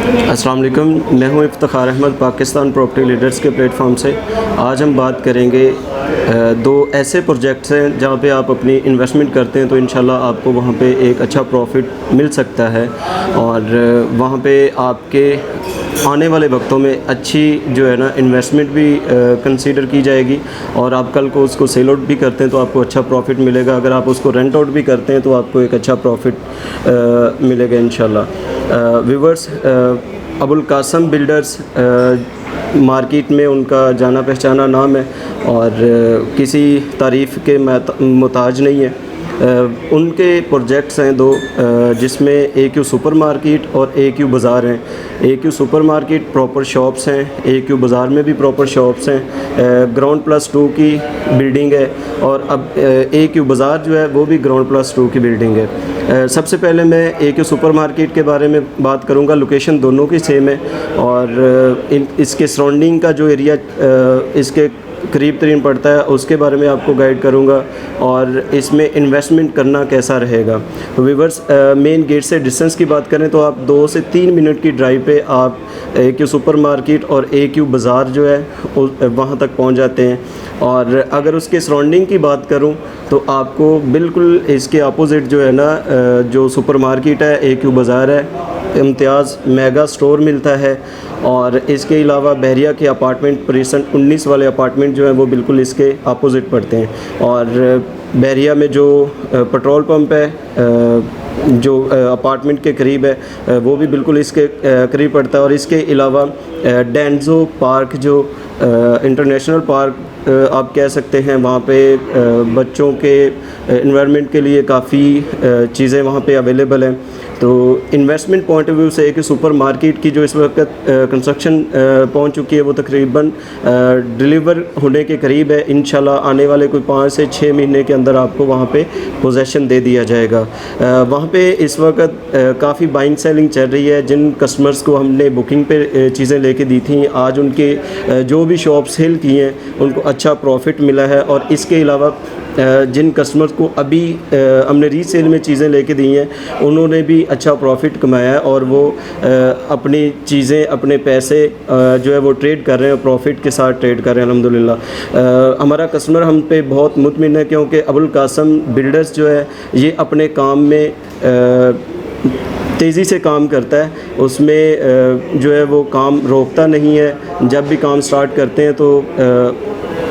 अस्सलाम वालेकुम, मैं हूं इफ्तिखार अहमद, पाकिस्तान प्रॉपर्टी लीडर्स के प्लेटफॉर्म से। आज हम बात करेंगे दो ऐसे प्रोजेक्ट्स हैं जहां पे आप अपनी इन्वेस्टमेंट करते हैं तो इंशाल्लाह आपको वहां पे एक अच्छा प्रॉफिट मिल सकता है और वहां पे आपके आने वाले वक्तों में अच्छी जो है ना इन्वेस्टमेंट भी कंसीडर की जाएगी और आप कल को उसको सेल आउट भी करते हैं तो आपको अच्छा प्रॉफिट मिलेगा। अगर आप उसको रेंट आउट भी करते हैं तो आपको एक अच्छा प्रॉफिट मिलेगा इंशाल्लाह। Viewers, Abul Kasam builders market में उनका जाना पहचाना नाम है और किसी तारीफ़ के मोहताज नहीं है। उनके प्रोजेक्ट्स हैं दो, जिसमें AQ सुपर मार्केट और AQ बाज़ार हैं। AQ super market proper shops हैं, AQ बाज़ार में भी प्रॉपर शॉप्स हैं। ग्राउंड+2 की बिल्डिंग है और अब AQ बाज़ार जो है वो भी ग्राउंड+2 की बिल्डिंग है। सबसे पहले मैं AQ सुपर मार्केट के बारे में बात करूंगा। लोकेशन दोनों की सेम है और इसके सराउंडिंग का जो एरिया इसके करीब तरीन पड़ता है उसके बारे में आपको गाइड करूंगा और इसमें इन्वेस्टमेंट करना कैसा रहेगा। व्यूअर्स, मेन गेट से डिस्टेंस की बात करें तो आप 2 से 3 मिनट की ड्राइव पे आप AQ सुपर मार्केट और AQ बाज़ार जो है वहाँ तक पहुँच जाते हैं। और अगर उसके सराउंडिंग की बात करूँ तो आपको बिल्कुल इसके अपोज़िट जो है ना जो सुपर मार्केट है AQ बाज़ार है, इम्तियाज़ मेगा स्टोर मिलता है और इसके अलावा बहरिया के अपार्टमेंट प्रीसेंट 19 वाले अपार्टमेंट जो हैं वो बिल्कुल इसके अपोज़िट पड़ते हैं। और बहरिया में जो पेट्रोल पंप है जो अपार्टमेंट के करीब है वो भी बिल्कुल इसके करीब पड़ता है। और इसके अलावा डेंजो पार्क जो इंटरनेशनल पार्क आप कह सकते हैं, वहाँ पे बच्चों के एनवायरनमेंट के लिए काफ़ी चीज़ें वहाँ पे अवेलेबल हैं। तो इन्वेस्टमेंट पॉइंट ऑफ व्यू से एक सुपर मार्केट की जो इस वक्त कंस्ट्रक्शन पहुंच चुकी है वो तकरीबन डिलीवर होने के करीब है। इंशाल्लाह आने वाले कोई 5 से 6 महीने के अंदर आपको वहां पे पोजेसन दे दिया जाएगा। वहां पे इस वक्त काफ़ी बाइंग सेलिंग चल रही है। जिन कस्टमर्स को हमने बुकिंग पे चीज़ें लेके दी थी, आज उनके जो भी शॉप सेल की हैं उनको अच्छा प्रॉफिट मिला है। और इसके अलावा जिन कस्टमर्स को अभी हमने रीसेल में चीज़ें लेके दी हैं उन्होंने भी अच्छा प्रॉफिट कमाया है और वो अपनी चीज़ें अपने पैसे जो है वो ट्रेड कर रहे हैं, प्रॉफिट के साथ ट्रेड कर रहे हैं अल्हम्दुलिल्लाह। हमारा कस्टमर हम पे बहुत मुतमिन है क्योंकि अबुल कासम बिल्डर्स जो है ये अपने काम में तेज़ी से काम करता है, उसमें जो है वो काम रोकता नहीं है। जब भी काम स्टार्ट करते हैं तो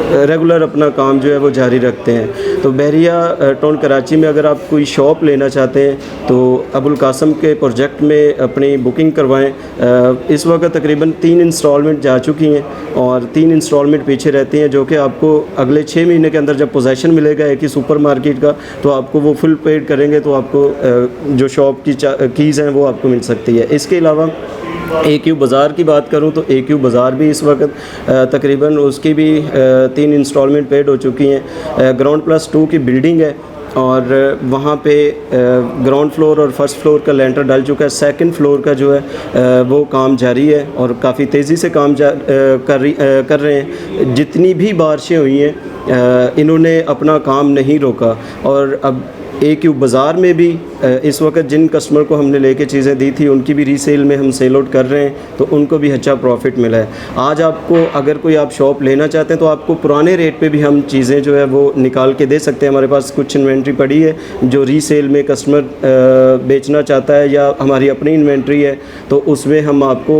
रेगुलर अपना काम जो है वो जारी रखते हैं। तो बहरिया टाउन कराची में अगर आप कोई शॉप लेना चाहते हैं तो अबुल कासम के प्रोजेक्ट में अपनी बुकिंग करवाएं। इस वक्त तकरीबन 3 इंस्टॉलमेंट जा चुकी हैं और 3 इंस्टॉलमेंट पीछे रहती हैं, जो कि आपको अगले 6 महीने के अंदर जब पोजेसन मिलेगा एक ही सुपर मार्केट का तो आपको वो फुल पेड करेंगे तो आपको जो शॉप की कीज़ हैं वो आपको मिल सकती है। इसके अलावा AQ बाज़ार की बात करूं तो AQ बाज़ार भी इस वक्त तकरीबन उसकी भी 3 इंस्टॉलमेंट पेड हो चुकी हैं। ग्राउंड+2 की बिल्डिंग है और वहाँ पे ग्राउंड फ्लोर और फर्स्ट फ्लोर का लेंटर डल चुका है। सेकंड फ्लोर का जो है वो काम जारी है और काफ़ी तेज़ी से काम कर रहे हैं। जितनी भी बारिशें हुई हैं इन्होंने अपना काम नहीं रोका। और अब AQ बाज़ार में भी इस वक्त जिन कस्टमर को हमने लेके चीज़ें दी थी उनकी भी रीसेल में हम सेल आउट कर रहे हैं तो उनको भी अच्छा प्रॉफिट मिला है। आज आपको अगर कोई आप शॉप लेना चाहते हैं तो आपको पुराने रेट पे भी हम चीज़ें जो है वो निकाल के दे सकते हैं। हमारे पास कुछ इन्वेंट्री पड़ी है जो रीसेल में कस्टमर बेचना चाहता है या हमारी अपनी इन्वेंट्री है तो उसमें हम आपको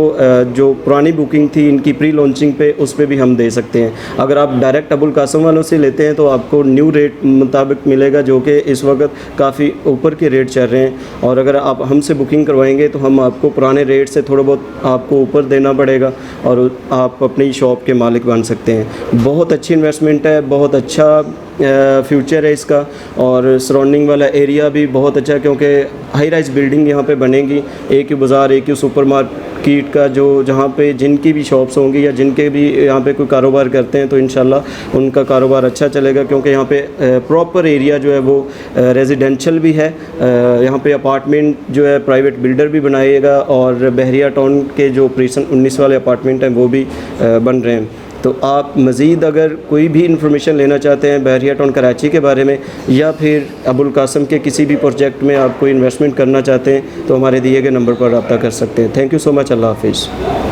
जो पुरानी बुकिंग थी इनकी प्री लॉन्चिंग पे उस पर भी हम दे सकते हैं। अगर आप डायरेक्ट अबुल कासम वालों से लेते हैं तो आपको न्यू रेट मुताबिक मिलेगा जो कि इस वक्त काफ़ी ऊपर के रेट चल रहे हैं। और अगर आप हमसे बुकिंग करवाएंगे तो हम आपको पुराने रेट से थोड़ा बहुत आपको ऊपर देना पड़ेगा और आप अपनी शॉप के मालिक बन सकते हैं। बहुत अच्छी इन्वेस्टमेंट है, बहुत अच्छा फ्यूचर है इसका और सराउंडिंग वाला एरिया भी बहुत अच्छा है क्योंकि हाई राइज बिल्डिंग यहाँ पे बनेगी। AQ बाज़ार AQ सुपर मार्केट का जो जहाँ पे जिनकी भी शॉप्स होंगी या जिनके भी यहाँ पे कोई कारोबार करते हैं तो इंशाल्लाह उनका कारोबार अच्छा चलेगा क्योंकि यहाँ पे प्रॉपर एरिया जो है वो रेजिडेंशियल भी है। यहाँ पे अपार्टमेंट जो है प्राइवेट बिल्डर भी बनाएगा और बहरिया टाउन के जो प्रीसेंट 19 वाले अपार्टमेंट हैं वो भी बन रहे हैं। तो आप मज़ीद अगर कोई भी इंफॉर्मेशन लेना चाहते हैं बहरिया टाउन कराची के बारे में, या फिर अबुल कासम के किसी भी प्रोजेक्ट में आप कोई इन्वेस्टमेंट करना चाहते हैं, तो हमारे दिए गए नंबर पर रब्ता कर सकते हैं। Thank you so much. अल्लाह हाफिज़।